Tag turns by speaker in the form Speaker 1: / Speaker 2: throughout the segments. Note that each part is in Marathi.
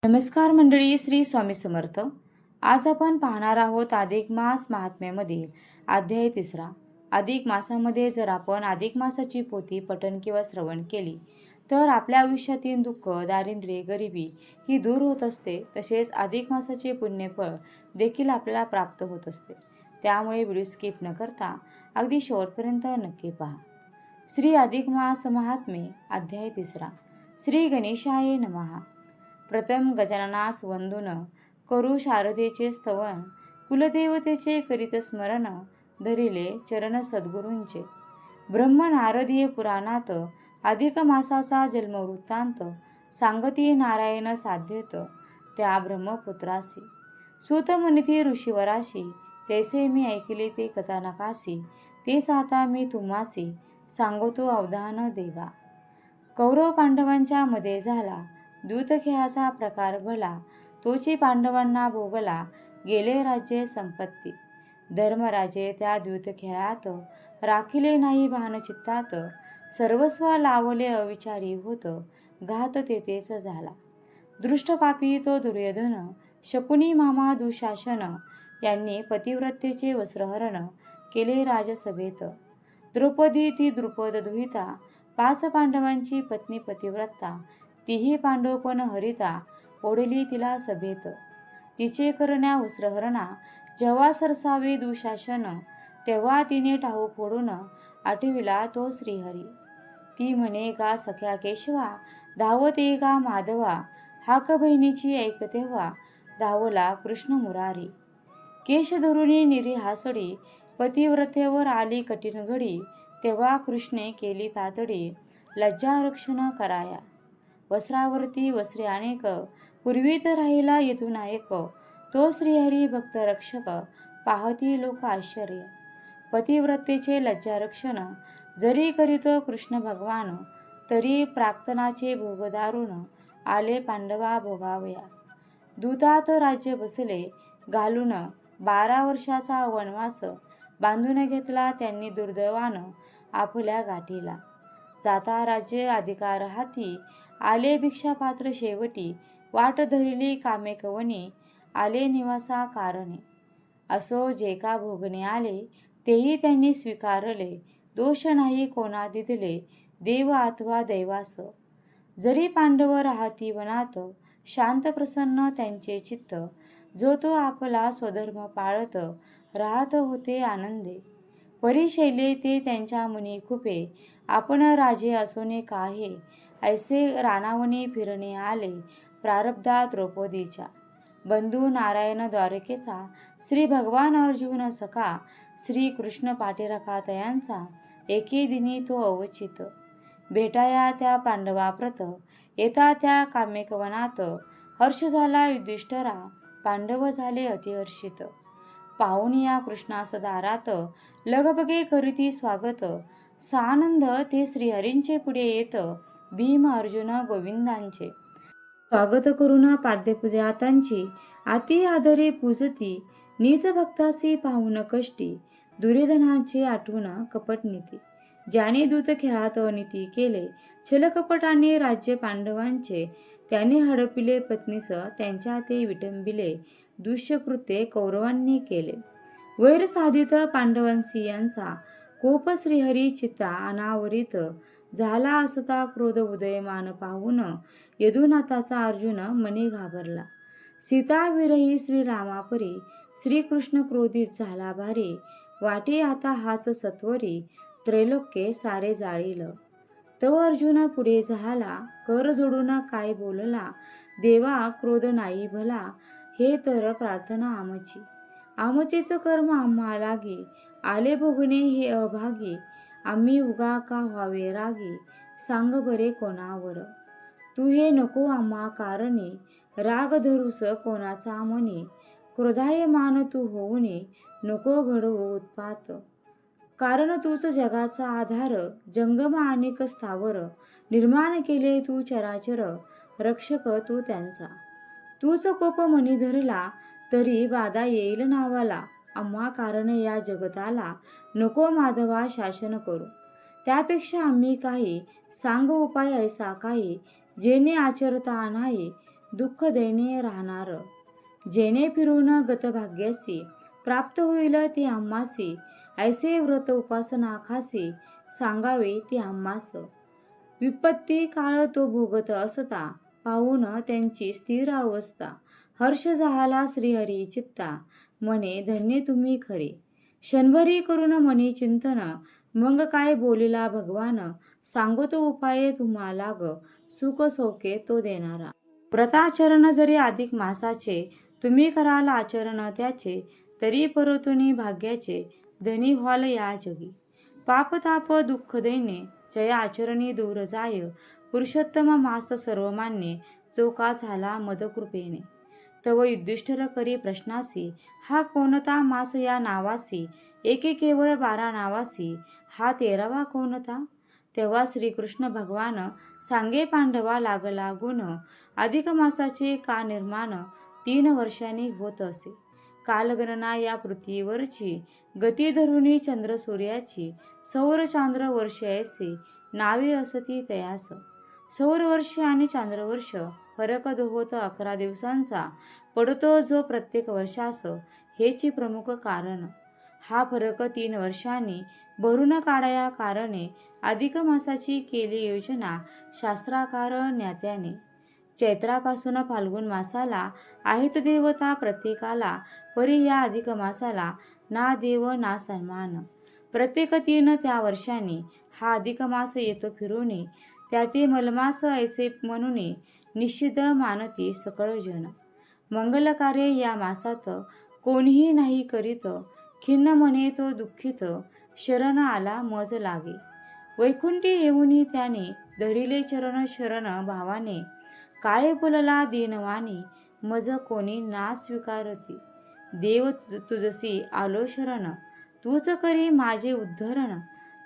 Speaker 1: नमस्कार मंडळी, श्री स्वामी समर्थ. आज आपण पाहणार आहोत अधिक मास महात्म्यामधील अध्याय 3. अधिक मासामध्ये जर आपण अधिक मासाची पोथी पठण किंवा श्रवण केली तर आपल्या आयुष्यातील दुःख, दारिद्र्य, गरिबी ही दूर होत असते. तसेच अधिक मासाचे पुण्यफळ देखील आपल्याला प्राप्त होत असते. त्यामुळे व्हिडिओ स्किप न करता अगदी शेवटपर्यंत नक्की पहा. श्री अधिक मास महात्म्य अध्याय 3. श्री गणेशाय नमः. प्रथम गजाननास वंदून करू शारदेचे स्तवन, कुलदेवतेचे करीत स्मरण, धरिले चरण सद्गुरूंचे. ब्रह्म नारदीय पुराणात अधिक मासाचा जन्मवृत्तांत सांगती नारायण साध्यत त्या ब्रह्मपुत्रासी. सूत म्हणती ऋषीवराशी, जैसे मी ऐकले ते कथानकासी, ते साता मी तुम्हासी सांगतो अवधान देगा. कौरव पांडवांच्या मध्ये झाला दूत खेळाचा प्रकार भला, तोची पांडवांना भोगला गेले राज्य संपत्ती. धर्मराजे त्या द्यूत खेळात राखिले नाही भान चित्तात, सर्वस्व लावले अविचारी होत घात तेथेच झाला. दृष्टपापी तो दुर्योधन, शकुनी मामा दुःशासन, यांनी पतिव्रतेचे वस्त्रहरण केले राजसभेत. द्रौपदी ती द्रुपद दुहिता, 5 पांडवांची पत्नी पतिव्रता, तीही पांडवपण हरिता, ओढली तिला सभेत. तिचे करण्या वस्त्रहरणा, जेव्हा सरसावे दुःशासन, तेव्हा तिने टाहू फोडून आठविला तो श्रीहरी. ती म्हणे गा सख्या केशवा, धावत ये गा माधवा, हाक बहिणीची ऐक तेव्हा, धावला कृष्ण मुरारी. केश धरुणी निरी हासडी, पतिव्रतेवर आली कठीण घडी, तेव्हा कृष्णे केली तातडी, लज्जा रक्षण कराया. वस्त्रावरती वस्त्रे अनेक, पूर्वीत राहिला यदुनायक, तो श्रीहरी भक्त रक्षक, पाहती लोक आश्चर्य. पतिव्रतेचे लज्जा रक्षण जरी करीतो कृष्ण भगवान, तरी प्राक्तनाचे भोग दारुण आले पांडवा भोगावया. दूतात राज्य बसले घालून, 12 वर्षाचा वनवास बांधून घेतला त्यांनी दुर्दैवान आपल्या गाठीला. जाता राज्य अधिकार हाती, आले भिक्षापात्र शेवटी, वाट धरिली कामेकवनी, आले निवासा कारणे. असो जे का भोगणे आले, तेही त्यांनी स्वीकारले, दोष नाही कोणा दिधले, देव अथवा दैवास. जरी पांडव राहती वनात, शांत प्रसन्न त्यांचे चित्त, जो तो आपला स्वधर्म पाळत राहत होते आनंदे. परिशैले ते त्यांच्या मनी खुपे, आपण राजे असोने काहे, ऐसे राणावनी फिरणे आले प्रारब्धा द्रौपदीच्या. बंधू नारायण द्वारकेचा, श्री भगवान अर्जुन सखा, श्री कृष्ण पाठीराखा तयांचा, एके दिनी तो अवचित. भेटाया त्या पांडवाप्रत, येता त्या कामेकवनात, हर्ष झाला युधिष्ठिरा, पांडव झाले अतिहर्षित. पाहुन या कृष्णास दारात, लगबगे करीती स्वागत, सानंद ते श्रीहरींचे पुढे येत, भीम अर्जुन गोविंदांचे. स्वागत करून पाद्यपूजा त्यांची, अति आदरे पूजती, नीच भक्तासी पाहुन कष्टी, दुर्योधनाचे आठवून कपटनीती. ज्याने दूत खेळात अनिती केले, छलकपटाने राज्य पांडवांचे, त्याने हडपिले पत्नीस त्यांच्या ते विटंबिले, दुष्यकृत्ये कौरवांनी केले. वैर साधित पांडवांसी यांचा, कोप श्रीहरी चित्ता अनावरित, झाला असता क्रोध उदयमान पाहून, यदुनाथाचा अर्जुन मनी घाबरला. सीता विरही श्रीरामापरी, श्रीकृष्ण क्रोधित झाला भारी, वाटे आता हाच सत्वरी, त्रैलोक्ये सारे जाळील. तो अर्जुन पुढे झाला, कर जोडून काय बोलला, देवा क्रोध नाही भला, हे तर प्रार्थना आमची. आमचेच कर्म आम्हा लागी, आले भोगणे हे अभागी, आम्ही उगा का व्हावे रागी, सांग बरे कोणावर. तू हे नको आम्हा कारणे, राग धरूस कोणाचा मनी, क्रोधायमान तू होऊने, नको घडवू उत्पात. कारण तूच जगाचा आधार, जंगम अनेक स्थावर, निर्माण केले तू चराचर, रक्षक तू त्यांचा. तूच कोप मनी धरला, तरी बाधा येईल नावाला, आम्हा कारण या जगताला, नको माधवा शासन करू. त्यापेक्षा आम्ही काही सांग उपाय ऐसा काही, जेणे आचरता नाही, दुःख देणे राहणार. जेणे फिरून गतभाग्यासी प्राप्त होईल ते आम्हासी. ऐसे व्रत उपासना खासी सांगावे ते आम्हास. विपत्ती काळ तो भोगत असता पाहून त्यांची स्थिर अवस्था. हर्ष झाला श्रीहरी चित्ता म्हणे धन्य तुम्ही खरे. क्षणभरी करून मनी चिंतन मग काय बोलिला भगवान. सांगतो उपाय तुम्हाला ग सुख सौखे तो देणारा. व्रताचरण जरी अधिक मासाचे तुम्ही कराल आचरण त्याचे. तरी परतुनी भाग्याचे धनी व्हाल या जगी. पापताप दुःख दैने जय आचरणी दूर जाय. पुरुषोत्तम मास सर्वमान्य जो का झाला मदकृपेने. तव युधिष्ठिर करी प्रश्नासी हा कोणता मास या नावासी. एके केवळ 12 नावासी हा 13वा कोणता. तेव्हा श्रीकृष्ण भगवान सांगे पांडवा लागला गुण. अधिक मासाचे का निर्माण 3 वर्षांनी होत असे. कालगणना या पृथ्वीवरची गती धरुनी चंद्र सूर्याची. सौर चांद्र वर्ष ऐसे नावे असती तयास. सौर वर्ष आणि चांद्रवर्ष फरक होत 11 दिवसांचा पडतो जो प्रत्येक वर्षास. हेची प्रमुख कारण. हा फरक 3 वर्षांनी भरून काढाया कारणे. अधिक मासाची केली योजना शास्त्राकार ज्ञात्याने. चैत्रापासून फाल्गुन मासाला आहेत देवता प्रत्येकाला. परी या अधिक मासाला ना देव ना सन्मान. प्रत्येक 3 त्या वर्षांनी हा अधिक मास येतो फिरूनी. त्याते मलमास ऐसे म्हणून निश्चित मानती सकळ जन. मंगलकार्य या मासात कोणीही नाही करीत. खिन्न म्हणे तो दुःखित शरण आला मज लागे. वैकुंठी येऊनी त्याने धरिले चरण शरण भावाने. काय बोलला दीनवाणी मज कोणी ना स्वीकारती. देव तुझसी आलो शरण तूच करी माझे उद्धरण.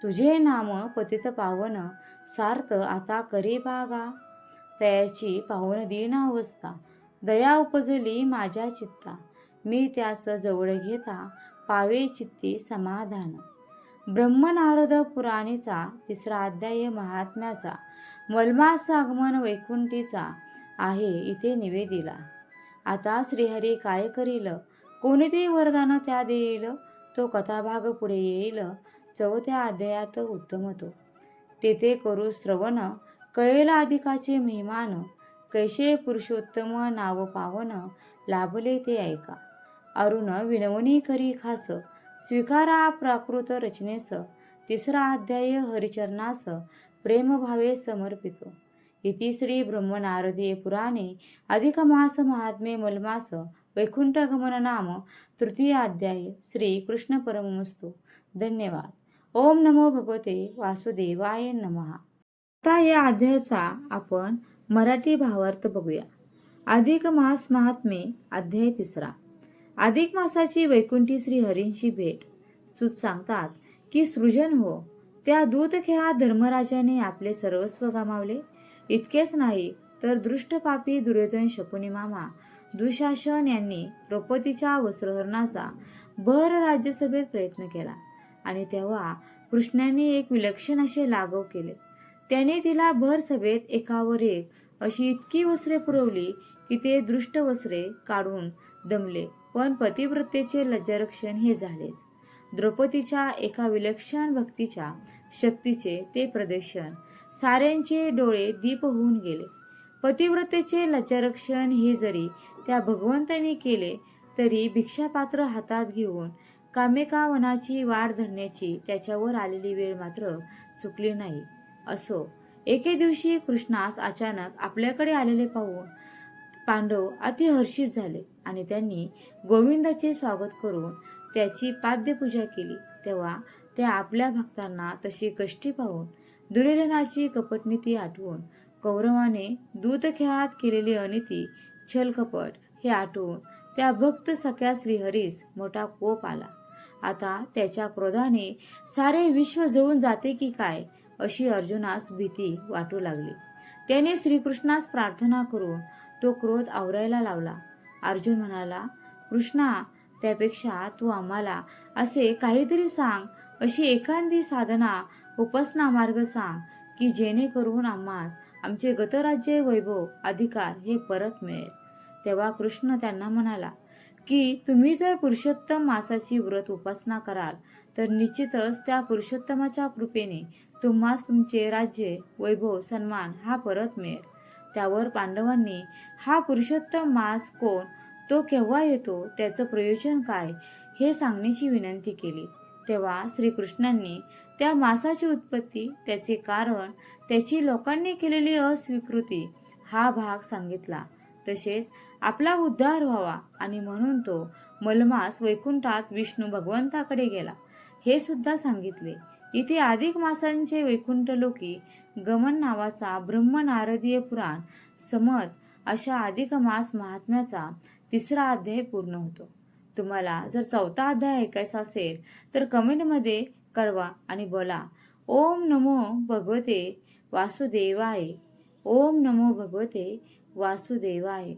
Speaker 1: तुझे नाम पतित पावन सार्थ आता करे बागा. तयाची पाहून दीन अवस्था दया उपजली माझ्या चित्ता. मी त्यास जवळ घेता पावे चित्ती समाधान. ब्रह्मनारद पुराणीचा 3रा अध्याय महात्म्याचा. मलमास आगमन वैकुंठीचा आहे इथे निवेदिला. आता श्रीहरी काय करील कोणते वरदान त्या देईल. तो कथाभाग पुढे येईल 4थ्या अध्यायात उत्तम तो. तेथे करू श्रवण कळेल अधिकाचे महिमान. कैसे पुरुषोत्तम नाव पावन लाभले ते ऐका. अरुण विनवणी करी खास स्वीकारा प्राकृत रचनेस. 3रा अध्याय हरिचरणास प्रेमभावे समर्पितो. इति श्री ब्रह्मनारदीय पुराणे अधिक मास महात्म्ये मलमास वैकुंठगमन नाम 3य अध्याय. श्री कृष्ण परमस्तु. धन्यवाद. ओम नमो भगवते वासुदेवाय नमः. आता या अध्यायाचा आपण मराठी भावार्थ बघूया. अधिक मास महात्म्ये अध्याय 3. अधिक मासाची वैकुंठी श्री हरींची भेट. सूत सांगतात की सृजन हो. त्या दूतखेळात धर्मराजाने आपले सर्वस्व गमावले. इतकेच नाही तर दृष्ट पापी दुर्योधन शकुनी मामा दुःशासन यांनी द्रौपदीच्या वस्त्रहरणाचा भर राज्यसभेत प्रयत्न केला. आणि तेव्हा कृष्णाने एक विलक्षण असे लाघव केले. त्याने तिला भर सभेत एकावर एक अशी इतकी वस्त्रे पुरवली की ते दृष्ट वस्त्रे काढून दमले. पण पतिव्रतेचे लज्जारक्षण हे झालेच. द्रौपदीच्या एका विलक्षण भक्तीच्या शक्तीचे ते प्रदर्शन. साऱ्यांचे डोळे दीप होऊन गेले. पतिव्रतेचे लज्जारक्षण हे जरी त्या भगवंतांनी केले तरी भिक्षापात्र हातात घेऊन कामेकावनाची वाट धरण्याची त्याच्यावर आलेली वेळ मात्र चुकली नाही. असो, एके दिवशी कृष्णास अचानक आपल्याकडे आलेले पाहून पांडव अतिहर्षित झाले आणि त्यांनी गोविंदाचे स्वागत करून त्याची पाद्यपूजा केली. तेव्हा ते आपल्या भक्तांना तशी कष्टी पाहून दुर्योधनाची कपटनीती आठवून कौरवाने दूतखेळात केलेली अनिती छलकपट हे आठवून त्या भक्त सख्या श्रीहरीस मोठा कोप आला. आता त्याच्या क्रोधाने सारे विश्व जळून जाते की काय अशी अर्जुनास भीती वाटू लागली. त्याने श्रीकृष्णास प्रार्थना करून तो क्रोध आवरायला लावला. अर्जुन म्हणाला, कृष्णा, त्यापेक्षा तू आम्हाला असे काहीतरी सांग. अशी एखादी साधना उपासना मार्ग सांग की जेणेकरून आम्हास आमचे गतराज्य, वैभव, अधिकार हे परत मिळेल. तेव्हा कृष्ण त्यांना म्हणाला की तुम्ही जर पुरुषोत्तम मासाची व्रत उपासना कराल तर निश्चितच त्या पुरुषोत्तमाच्या कृपेने तुम्हास तुमचे राज्य, वैभव, सन्मान हा परत मिळेल. त्यावर पांडवांनी हा पुरुषोत्तम मास कोण, तो केव्हा येतो, त्याचं प्रयोजन काय हे सांगण्याची विनंती केली. तेव्हा श्रीकृष्णांनी त्या मासाची उत्पत्ती, त्याचे कारण, त्याची लोकांनी केलेली अस्वीकृती हा भाग सांगितला. तसेच आपला उद्धार व्हावा आणि म्हणून तो मलमास वैकुंठात विष्णू भगवंताकडे गेला हे सुद्धा सांगितले. इथे अधिक मासांचे वैकुंठलोकी गमन नावाचा ब्रह्म नारदीय पुराण समत अशा अधिक मास महात्म्याचा 3रा अध्याय पूर्ण होतो. तुम्हाला जर 4था अध्याय ऐकायचा असेल तर कमेंटमध्ये कळवा आणि बोला ओम नमो भगवते वासुदेवाय. ओम नमो भगवते वासुदेवाय.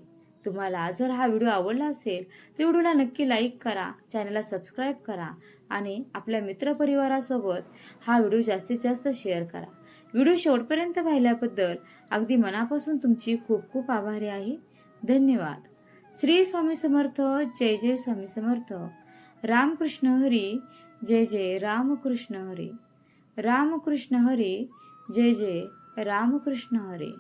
Speaker 1: तुम्हाला जर हा व्हिडिओ आवडला असेल तर व्हिडिओला नक्की लाईक करा, चॅनलला सबस्क्राईब करा आणि आपल्या मित्रपरिवारासोबत हा व्हिडिओ जास्तीत जास्त शेअर करा. व्हिडिओ शेवटपर्यंत पाहिल्याबद्दल अगदी मनापासून तुमची खूप खूप आभारी आहे. धन्यवाद. श्री स्वामी समर्थ. जय जय स्वामी समर्थ. रामकृष्ण हरी. जय जय रामकृष्ण हरी. रामकृष्ण हरी. जय जय रामकृष्ण हरी.